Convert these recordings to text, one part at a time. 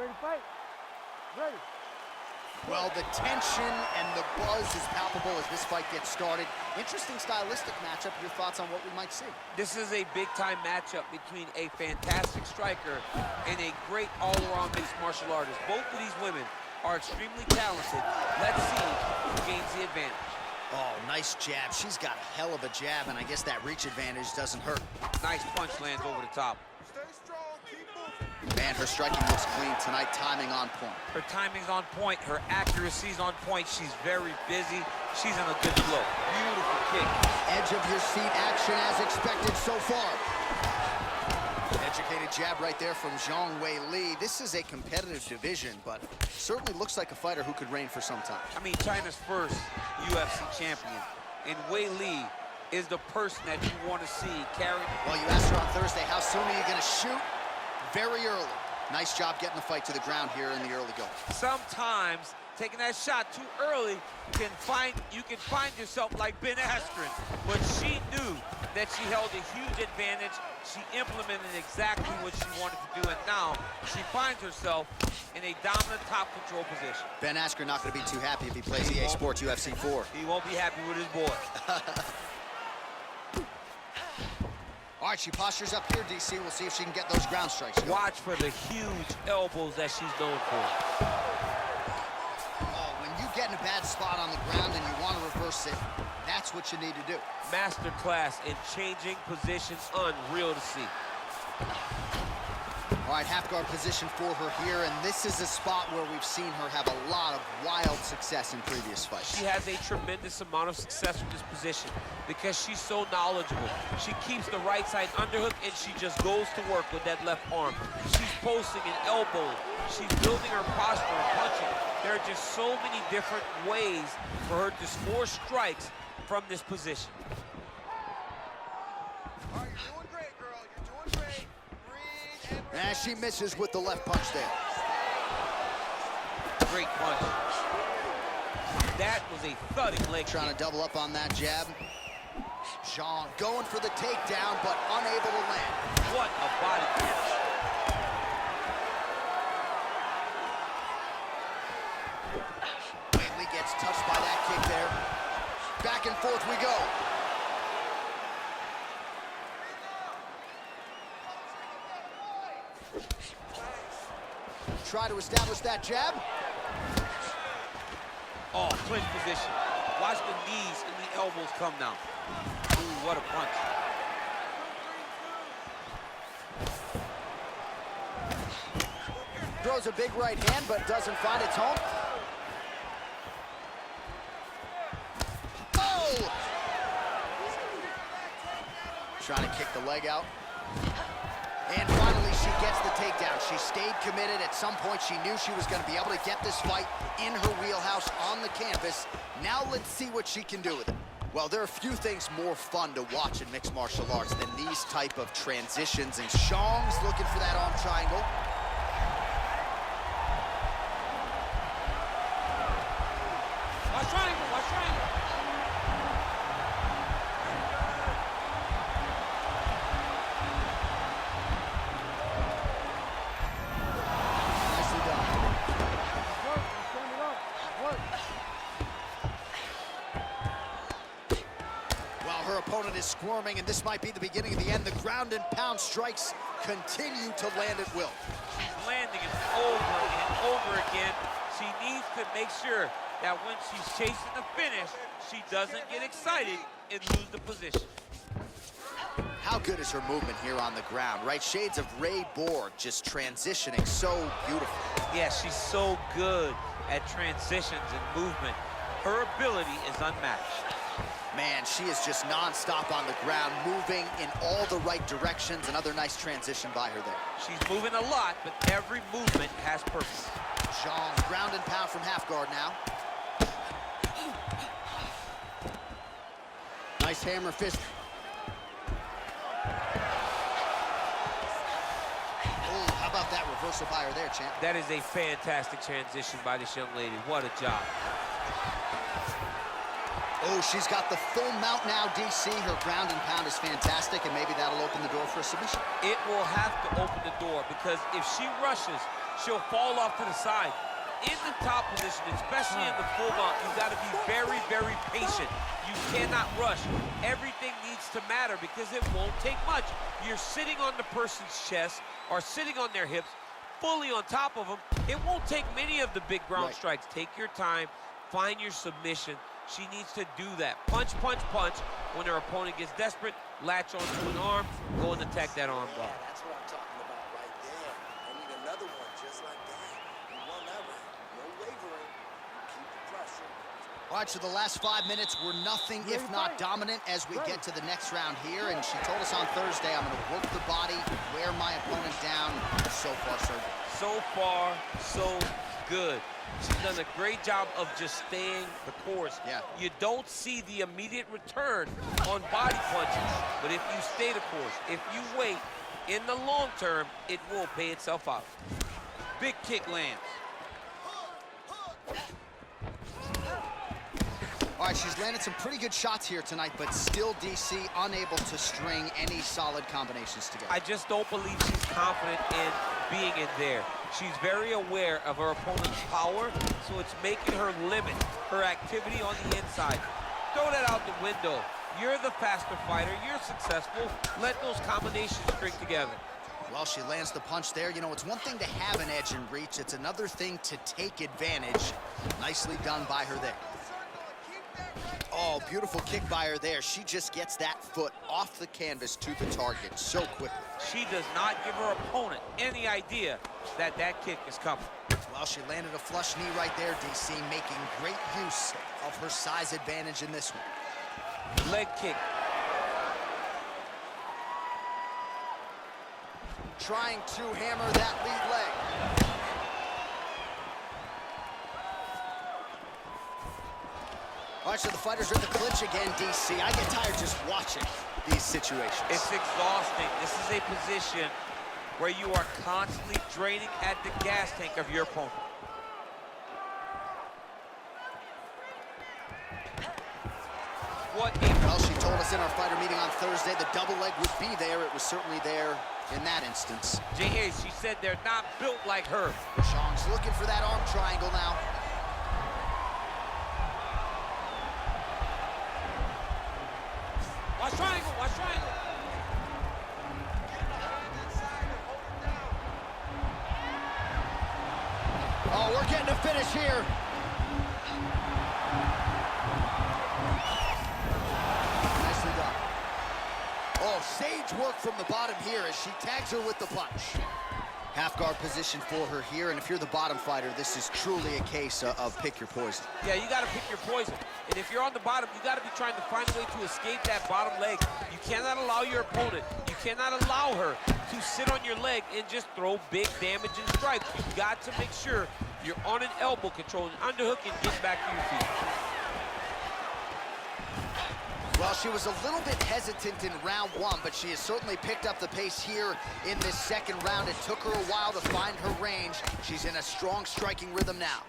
ready to fight? Ready. Well, the tension and the buzz is palpable as this fight gets started. Interesting stylistic matchup. Your thoughts on what we might see? This is a big-time matchup between a fantastic striker and a great all-around mixed martial artist. Both of these women are extremely talented. Let's see who gains the advantage. Oh, nice jab. She's got a hell of a jab, and I guess that reach advantage doesn't hurt. Nice punch lands over the top. Stay strong, keep moving. Man, her striking looks clean tonight, timing on point. Her timing's on point, her accuracy's on point. She's very busy. She's in a good flow. Beautiful kick. Edge of your seat action as expected so far. Educated jab right there from Zhang Weili. This is a competitive division, but certainly looks like a fighter who could reign for some time. I mean, China's first UFC champion, and Weili is the person that you want to see carry. Well, you asked her on Thursday, how soon are you going to shoot? Very early. Nice job getting the fight to the ground here in the early going. Sometimes taking that shot too early you can find yourself like Ben Askren, but she knew that she held a huge advantage. She implemented exactly what she wanted to do, and now she finds herself in a dominant top control position. Ben Askren not going to be too happy if he plays EA Sports UFC 4. He won't be happy with his boy. All right, she postures up here, DC. We'll see if she can get those ground strikes. Watch for the huge elbows that she's known for. Oh, when you get in a bad spot on the ground and you want to reverse it, that's what you need to do. Masterclass in changing positions, unreal to see. All right, half guard position for her here, and this is a spot where we've seen her have a lot of wild success in previous fights. She has a tremendous amount of success with this position because she's so knowledgeable. She keeps the right side underhook, and she just goes to work with that left arm. She's posting and elbowing. She's building her posture and punching. There are just so many different ways for her to score strikes from this position. All right, you're doing great, girl. You're doing great. Breathe and And she misses with the left punch there. Great punch. That was a thudding leg Trying kick. to double up on that jab. Zhang going for the takedown, but unable to land. What a body kick. Weili gets touched by that kick there. Back and forth we go. Try to establish that jab. Oh, clinch position. Watch the knees and the elbows come now. Ooh, what a punch. Throws a big right hand, but doesn't find its home. Oh! Trying to kick the leg out. And finally, she gets the takedown. She stayed committed. At some point, she knew she was going to be able to get this fight in her wheelhouse on the canvas. Now let's see what she can do with it. Well, there are few things more fun to watch in mixed martial arts than these type of transitions. And Zhang's looking for that arm triangle. Watch triangle, watch triangle. Nicely done. work. Stand it up. Work. While her opponent is squirming, and this might be the beginning of the end, the ground and pound strikes continue to land at will. She's landing it over and over again. She needs to make sure that when she's chasing the finish, she doesn't get excited and lose the position. How good is her movement here on the ground, right? Shades of Ray Borg, just transitioning so beautiful. Yeah, she's so good at transitions and movement. Her ability is unmatched. Man, she is just non-stop on the ground, moving in all the right directions. Another nice transition by her there. She's moving a lot, but every movement has purpose. Zhang, ground and pound from half guard now. Nice hammer fist. Oh, how about that reversal by her there, champ? That is a fantastic transition by this young lady. What a job. Oh, she's got the full mount now, DC. Her ground and pound is fantastic, and maybe that'll open the door for a submission. It will have to open the door because if she rushes, she'll fall off to the side. In the top position, especially in the full mount, you got to be very, very patient. You cannot rush. Everything needs to matter because it won't take much. You're sitting on the person's chest or sitting on their hips, fully on top of them. It won't take many of the big ground strikes. Take your time, find your submission. She needs to do that. Punch, punch, punch. When her opponent gets desperate, latch onto an arm, go and attack that arm bar. Yeah, that's what I'm talking about right there. I need another one just like that. You won that round. No wavering. Keep the pressure. All right, so the last 5 minutes were nothing if not dominant as we get to the next round here. And she told us on Thursday, I'm going to work the body, wear my opponent down. So far, so good. So far, so good. She's done a great job of just staying the course. Yeah. You don't see the immediate return on body punches, but if you stay the course, if you wait, in the long term, it will pay itself out. Big kick lands. All right, she's landed some pretty good shots here tonight, but still, DC, unable to string any solid combinations together. I just don't believe she's confident in being in there. She's very aware of her opponent's power, so it's making her limit her activity on the inside. Throw that out the window. You're the faster fighter. You're successful. Let those combinations string together. Well, she lands the punch there. You know, it's one thing to have an edge and reach. It's another thing to take advantage. Nicely done by her there. Oh, beautiful kick by her there. She just gets that foot off the canvas to the target so quickly. She does not give her opponent any idea that that kick is coming. Well, she landed a flush knee right there, DC, making great use of her size advantage in this one. Leg kick. Trying to hammer that lead leg. All right, so the fighters are in the clinch again, DC. I get tired just watching these situations. It's exhausting. This is a position where you are constantly draining at the gas tank of your opponent. Well, she told us in our fighter meeting on Thursday the double leg would be there. It was certainly there in that instance. Jay Hayes, she said they're not built like her. Shong's looking for that arm triangle now. Watch triangle, watch triangle. Oh, we're getting a finish here. Nicely done. Oh, sage work from the bottom here as she tags her with the punch. Half guard position for her here, and if you're the bottom fighter, this is truly a case of pick your poison. Yeah, you got to pick your poison. And if you're on the bottom, you got to be trying to find a way to escape that bottom leg. You cannot allow your opponent, you cannot allow her to sit on your leg and just throw big damage and strikes. You've got to make sure you're on an elbow, controlling underhook and getting back to your feet. Well, she was a little bit hesitant in round one, but she has certainly picked up the pace here in this second round. It took her a while to find her range. She's in a strong striking rhythm now.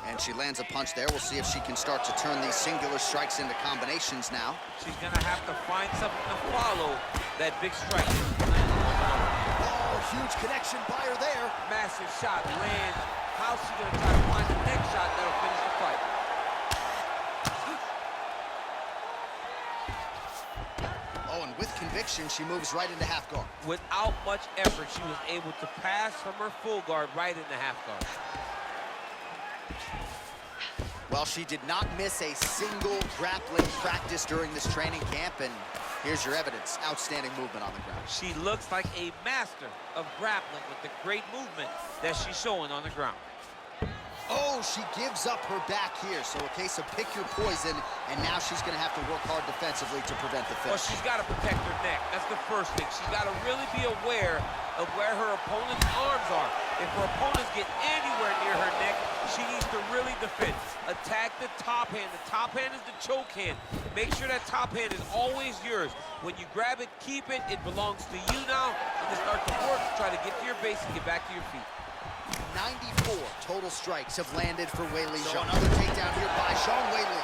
And she lands a punch there. We'll see if she can start to turn these singular strikes into combinations now. She's gonna have to find something to follow that big strike. Oh, huge connection by her there. Massive shot lands. How's she gonna try to find the next shot that'll finish the fight? Oh, and with conviction, she moves right into half guard. Without much effort, she was able to pass from her full guard right into half guard. Well, she did not miss a single grappling practice during this training camp, and here's your evidence. Outstanding movement on the ground. She looks like a master of grappling with the great movement that she's showing on the ground. Oh, she gives up her back here, so a case of pick your poison, and now she's going to have to work hard defensively to prevent the Well, finish. she's got to protect her neck. That's the first thing. She's got to really be aware of where her opponent's arms are. If her opponents get anywhere near her neck, she needs to really defend. Attack the top hand. The top hand is the choke hand. Make sure that top hand is always yours. When you grab it, keep it. It belongs to you now. And then start to work to try to get to your base and get back to your feet. 94 total strikes have landed for Weili Zhang. Another takedown here by Zhang Weili.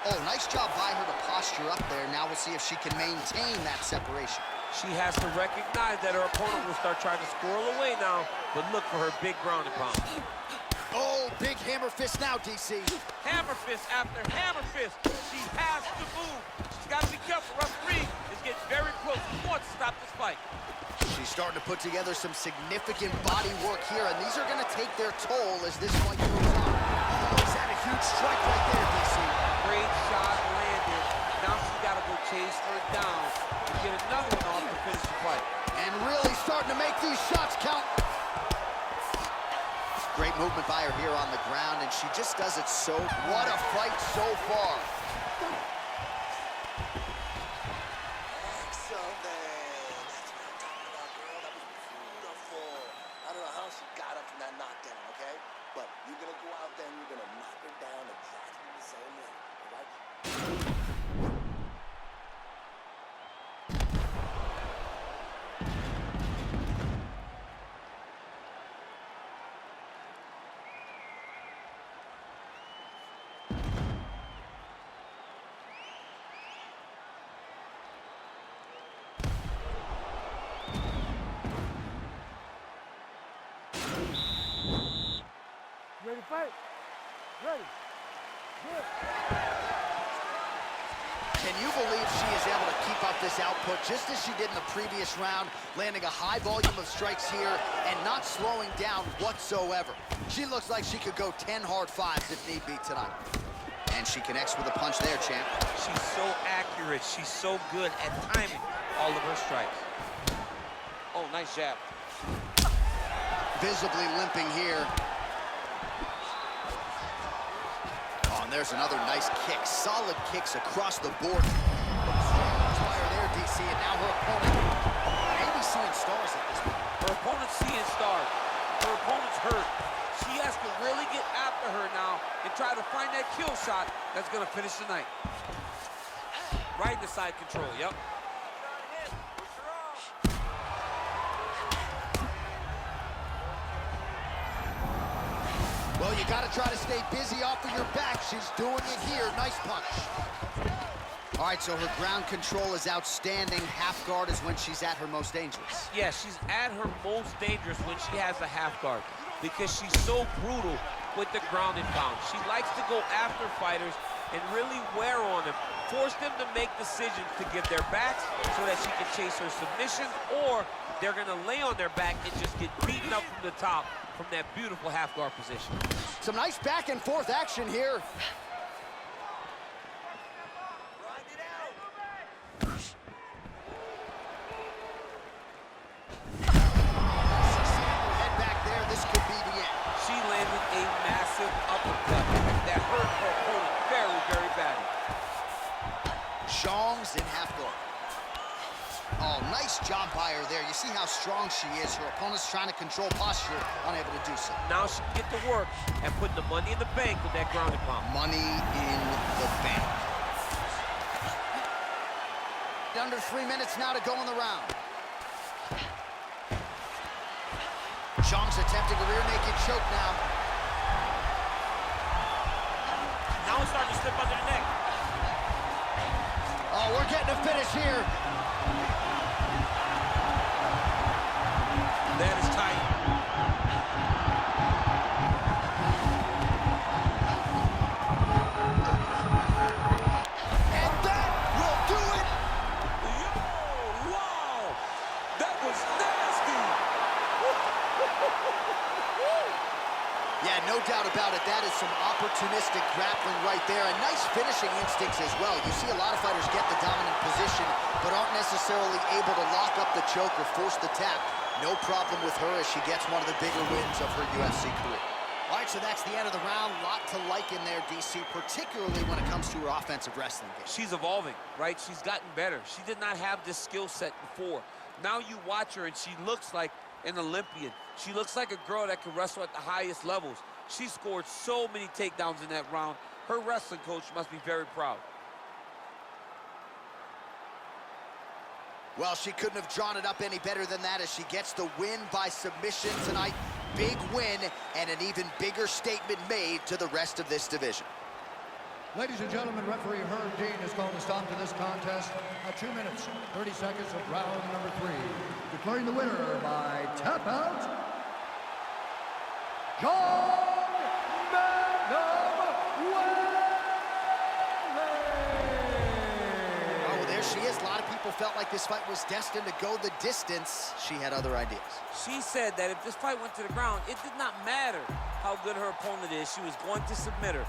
Oh, nice job by her to posture up there. Now we'll see if she can maintain that separation. She has to recognize that her opponent will start trying to squirrel away now, but look for her big ground and pound. Oh, big hammer fist now, DC. Hammer fist after hammer fist. She has to move. She's got to be careful. Referee is getting very close. He wants to stop this fight. She's starting to put together some significant body work here, and these are going to take their toll as this fight goes on. Oh, he's had a huge strike right there, DC. Great shot landed. Now she's got to go chase her down and get another one off to finish the fight. And really starting to make these shots count. Great movement by her here on the ground, and she just does it so. What a fight so far. Excellent. That's what I'm talking about, girl. That was beautiful. I don't know how she got up from that knockdown, okay? But you're going to go out there and you're going to knock her down exactly the same way, all right? Ready to fight? Ready. Good. Can you believe she is able to keep up this output just as she did in the previous round, landing a high volume of strikes here and not slowing down whatsoever? She looks like she could go 10 hard fives if need be tonight. And she connects with a punch there, champ. She's so accurate. She's so good at timing all of her strikes. Oh, nice jab. Visibly limping here. Oh, and there's another nice kick. Solid kicks across the board. Fire there, DC, and now her opponent maybe seeing stars at this point. Her opponent's seeing stars. Her opponent's hurt. She has to really get after her now and try to find that kill shot that's going to finish the night. Right in the side control, yep. Well, you got to try to stay busy off of your back. She's doing it here. Nice punch. All right, so her ground control is outstanding. Half guard is when she's at her most dangerous. Yeah, she's at her most dangerous when she has a half guard because she's so brutal with the ground and pound. She likes to go after fighters and really wear on them, force them to make decisions to get their backs so that she can chase her submission, or they're going to lay on their back and just get beaten up from the top from that beautiful half guard position. Some nice back and forth action here. Head back there, this could be the end. She landed a massive uppercut that hurt her opponent very, very badly. Zhang's in half guard. Oh, nice job by her there. You see how strong she is. Her opponent's trying to control posture, unable to do so. Now she can get to work and put the money in the bank with that ground and pound. Money in the bank. Under 3 minutes now to go in the round. Zhang's attempting a rear naked choke now. Now it's starting to slip under the neck. Oh, we're getting a finish here. That is tight. And that will do it. Yo, wow. That was nasty. Yeah, no doubt about it. That is some opportunistic grappling right there, and nice finishing instincts as well. You see a lot of fighters get the dominant position, but aren't necessarily able to lock up the choke or force the tap. No problem with her as she gets one of the bigger wins of her UFC career. All right, so that's the end of the round. Lot to like in there, DC, particularly when it comes to her offensive wrestling game. She's evolving, right? She's gotten better. She did not have this skill set before. Now you watch her and she looks like an Olympian. She looks like a girl that can wrestle at the highest levels. She scored so many takedowns in that round. Her wrestling coach must be very proud. Well, she couldn't have drawn it up any better than that as she gets the win by submission tonight. Big win and an even bigger statement made to the rest of this division. Ladies and gentlemen, referee Herb Dean has called a stop to this contest at 2 minutes, 30 seconds of round number 3. Declaring the winner by tap out, John Magnum Oh, there she is. A lot of people felt like this fight was destined to go the distance. She had other ideas. She said that if this fight went to the ground, it did not matter how good her opponent is. She was going to submit her.